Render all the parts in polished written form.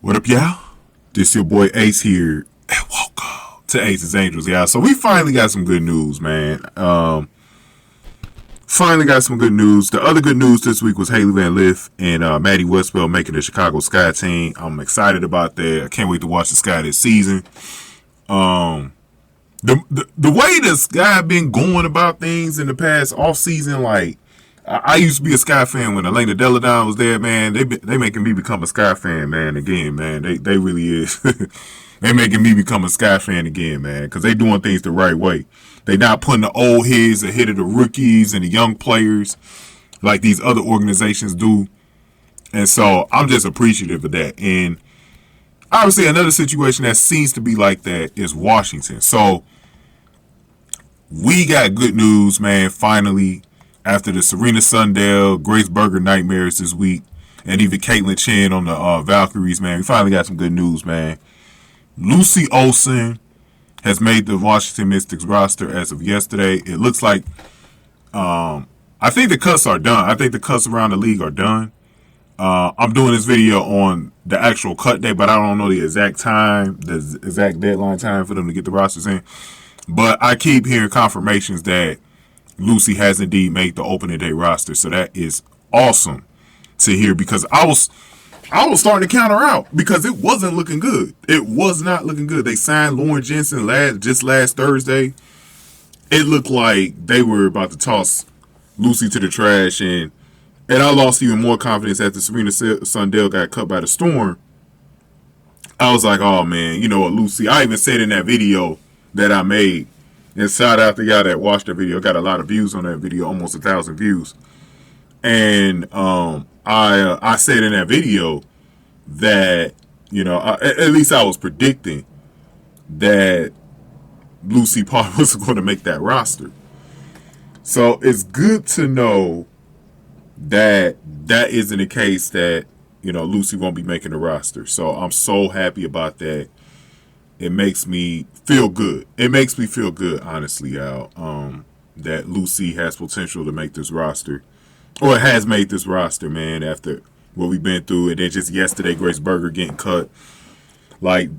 What up, y'all? This your boy Ace here, and welcome to Ace's Angels, y'all. So we finally got some good news, man. Finally got some good news. The other good news this week was Haley Van Lith and Maddie Westbell making the Chicago Sky team. I'm excited about that. I can't wait to watch the Sky this season. The way the Sky been going about things in the past off season, like I used to be a Sky fan when Elena Deladon was there, man. They making me become a Sky fan, man. Again, man, they really is. They making me become a Sky fan again, man, because they doing things the right way. They not putting the old heads ahead of the rookies and the young players like these other organizations do. And so I'm just appreciative of that. And obviously another situation that seems to be like that is Washington. So we got good news, man, finally. After the Serena Sundell, Grace Berger nightmares this week, and even Caitlin Chen on the Valkyries, man, we finally got some good news, man. Lucy Olsen has made the Washington Mystics roster as of yesterday. It looks like, I think the cuts are done. I think the cuts around the league are done. I'm doing this video on the actual cut day, but I don't know the exact time, the exact deadline time for them to get the rosters in. But I keep hearing confirmations that Lucy has indeed made the opening day roster, so that is awesome to hear, because I was starting to count her out because it wasn't looking good. It was not looking good. They signed Lauren Jensen last Thursday. It looked like they were about to toss Lucy to the trash, and I lost even more confidence after Serena Sundell got cut by the Storm. I was like, oh man, you know what, Lucy? I even said in that video that I made. And shout out to y'all that watched the video. Got a lot of views on that video, almost 1,000 views. And I said in that video that, you know, at least I was predicting that Lucy Parr was going to make that roster. So it's good to know that that isn't the case, that, you know, Lucy won't be making the roster. So I'm so happy about that. It makes me feel good. It makes me feel good, honestly, Al, that Lucy has potential to make this roster, or has made this roster, man, after what we've been through. And then just yesterday, Grace Berger getting cut. Like,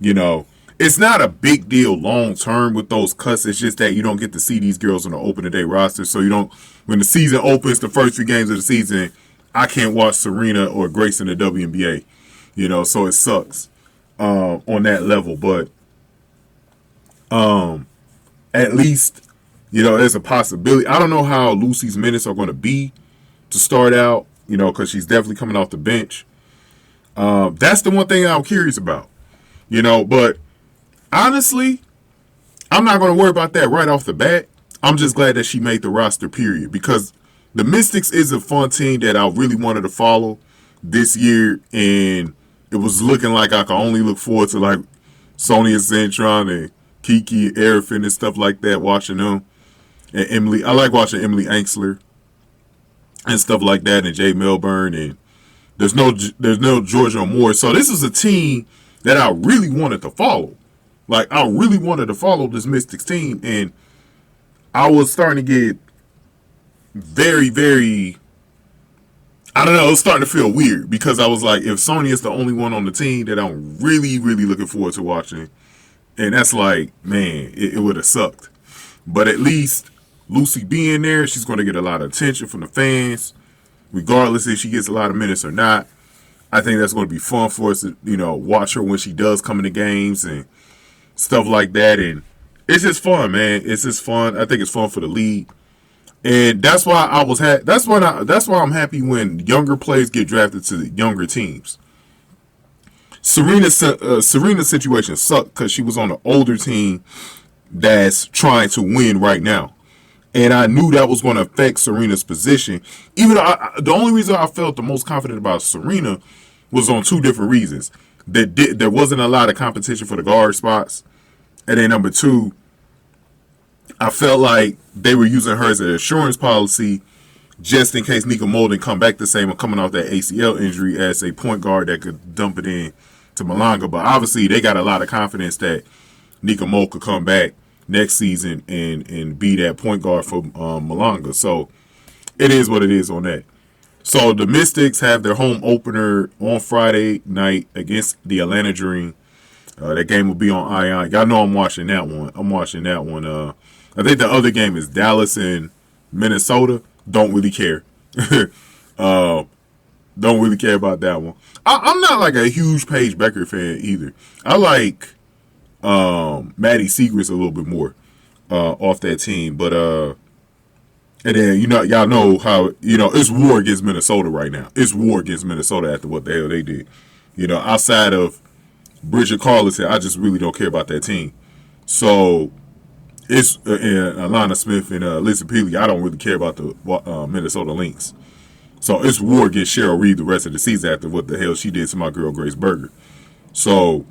you know, it's not a big deal long term with those cuts. It's just that you don't get to see these girls on the opening day roster. So you don't, when the season opens, the first 3 games of the season, I can't watch Serena or Grace in the WNBA. You know, so it sucks. On that level, but at least, you know, there's a possibility. I don't know how Lucy's minutes are going to be to start out, you know, because she's definitely coming off the bench. That's the one thing I'm curious about, you know, but honestly, I'm not going to worry about that right off the bat. I'm just glad that she made the roster, period, because the Mystics is a fun team that I really wanted to follow this year, and it was looking like I could only look forward to, like, Sonia Centron and Kiki Arifin and stuff like that, watching them. And Emily, I like watching Emily Anxler and stuff like that, and Jay Melbourne, and there's no Georgia Moore. So this is a team that I really wanted to follow. Like, I really wanted to follow this Mystics team, and I was starting to get very, very, I don't know, it was starting to feel weird, because I was like, if Sonia's the only one on the team that I'm really, really looking forward to watching, and that's like, man, it would have sucked. But at least Lucy being there, she's going to get a lot of attention from the fans, regardless if she gets a lot of minutes or not. I think that's going to be fun for us to, you know, watch her when she does come into games and stuff like that. And it's just fun, man. It's just fun. I think it's fun for the league. And that's why that's why I'm happy when younger players get drafted to the younger teams. Serena's situation sucked because she was on an older team that's trying to win right now, and I knew that was going to affect Serena's position. Even though the only reason I felt the most confident about Serena was on 2 different reasons. There wasn't a lot of competition for the guard spots, and then number 2, I felt like they were using her as an insurance policy just in case Nika Molden come back the same or coming off that ACL injury as a point guard that could dump it in to Malanga. But obviously they got a lot of confidence that Nika Molden could come back next season and be that point guard for Malanga. So it is what it is on that. So the Mystics have their home opener on Friday night against the Atlanta Dream. That game will be on Ion. Y'all know I'm watching that one. I think the other game is Dallas and Minnesota. Don't really care. Don't really care about that one. I'm not like a huge Paige Becker fan either. I like Maddie Segrist a little bit more off that team. But and then y'all know how it's war against Minnesota right now. It's war against Minnesota after what the hell they did. Outside of Bridget Carlson, I just really don't care about that team. So it's and Alana Smith and Lizzie Peely. I don't really care about the Minnesota Lynx. So it's war against Cheryl Reed the rest of the season after what the hell she did to my girl Grace Berger. So,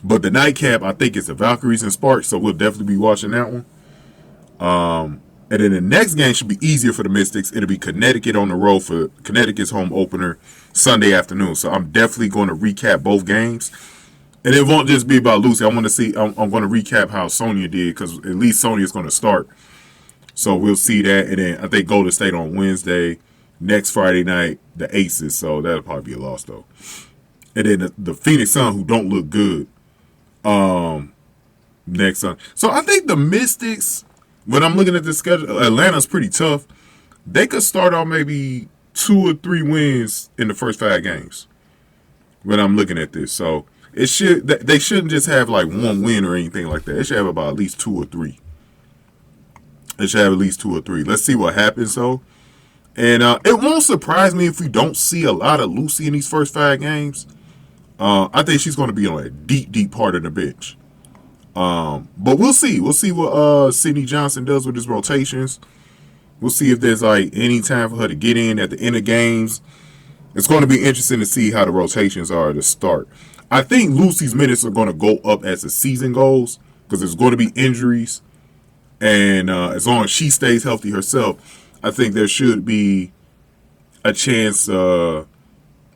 but the nightcap, I think it's the Valkyries and Sparks, so we'll definitely be watching that one. And then the next game should be easier for the Mystics. It'll be Connecticut on the road for Connecticut's home opener Sunday afternoon. So I'm definitely going to recap both games. And it won't just be about Lucy. I'm going to recap how Sonya did, because at least Sonya's going to start. So we'll see that. And then I think Golden State on Wednesday. Next Friday night, the Aces. So that'll probably be a loss, though. And then the Phoenix Suns, who don't look good, next Sun. So I think the Mystics, when I'm looking at the schedule, Atlanta's pretty tough. They could start off maybe 2 or 3 wins in the first 5 games when I'm looking at this. So they shouldn't just have like 1 win or anything like that. They should have about at least 2 or 3. Let's see what happens, though. And it won't surprise me if we don't see a lot of Lucy in these first 5 games. I think she's going to be on a deep part of the bench. But we'll see. We'll see what Sydney Johnson does with his rotations. We'll see if there's like any time for her to get in at the end of games. It's going to be interesting to see how the rotations are to start. I think Lucy's minutes are going to go up as the season goes, because there's going to be injuries. And as long as she stays healthy herself, I think there should be a chance to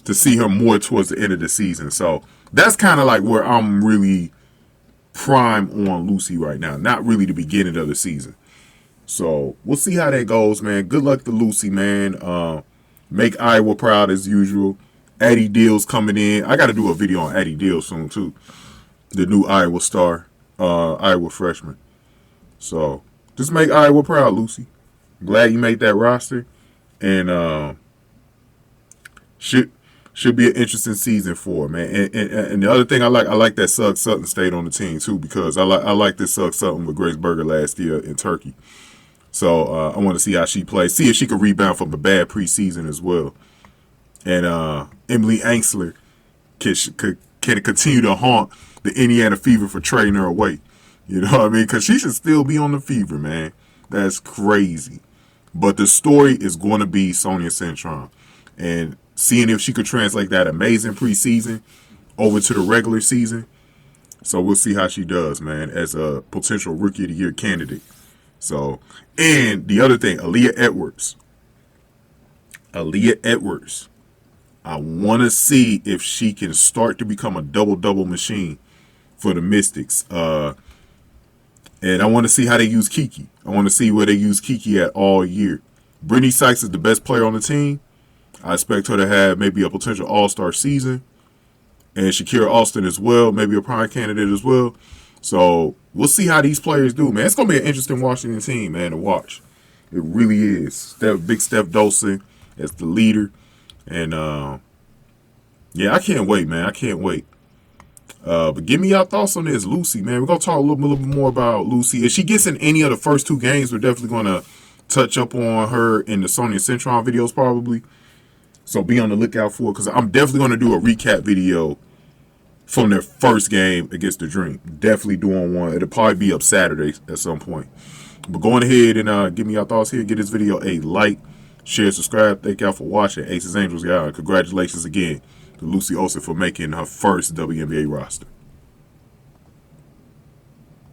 see her more towards the end of the season. So that's kind of like where I'm really prime on Lucy right now. Not really the beginning of the season. So we'll see how that goes, man. Good luck to Lucy, man. Make Iowa proud as usual. Addie Dill's coming in. I got to do a video on Addie Dill soon, too. The new Iowa star, Iowa freshman. So just make Iowa proud, Lucy. Glad you made that roster, and should be an interesting season for her, man. And the other thing I like that Sugg Sutton stayed on the team too, because I like this Sugg Sutton with Grace Berger last year in Turkey. So I want to see how she plays, see if she can rebound from a bad preseason as well. And Emily Angsler can continue to haunt the Indiana Fever for trading her away. You know what I mean? Because she should still be on the Fever, man. That's crazy. But the story is going to be Sonia Centron. And seeing if she could translate that amazing preseason over to the regular season. So we'll see how she does, man, as a potential Rookie of the Year candidate. So, and the other thing, Aaliyah Edwards. I want to see if she can start to become a double-double machine for the Mystics. And I want to see how they use Kiki. I want to see where they use Kiki at all year. Brittany Sykes is the best player on the team. I expect her to have maybe a potential all-star season. And Shakira Austin as well, maybe a prime candidate as well. So we'll see how these players do, man. It's going to be an interesting Washington team, man, to watch. It really is. Big Steph Dolson as the leader. And, yeah, I can't wait, man. I can't wait. But give me your thoughts on this, Lucy, man. We're going to talk a little bit more about Lucy. If she gets in any of the first 2 games, we're definitely going to touch up on her in the Sonia Centron videos probably. So be on the lookout for it, because I'm definitely going to do a recap video from their first game against the Dream. Definitely doing one. It'll probably be up Saturday at some point. But going ahead and give me your thoughts here. Give this video a like, share, subscribe. Thank y'all for watching. Aces Angels, y'all. Congratulations again to Lucy Olsen for making her first WNBA roster.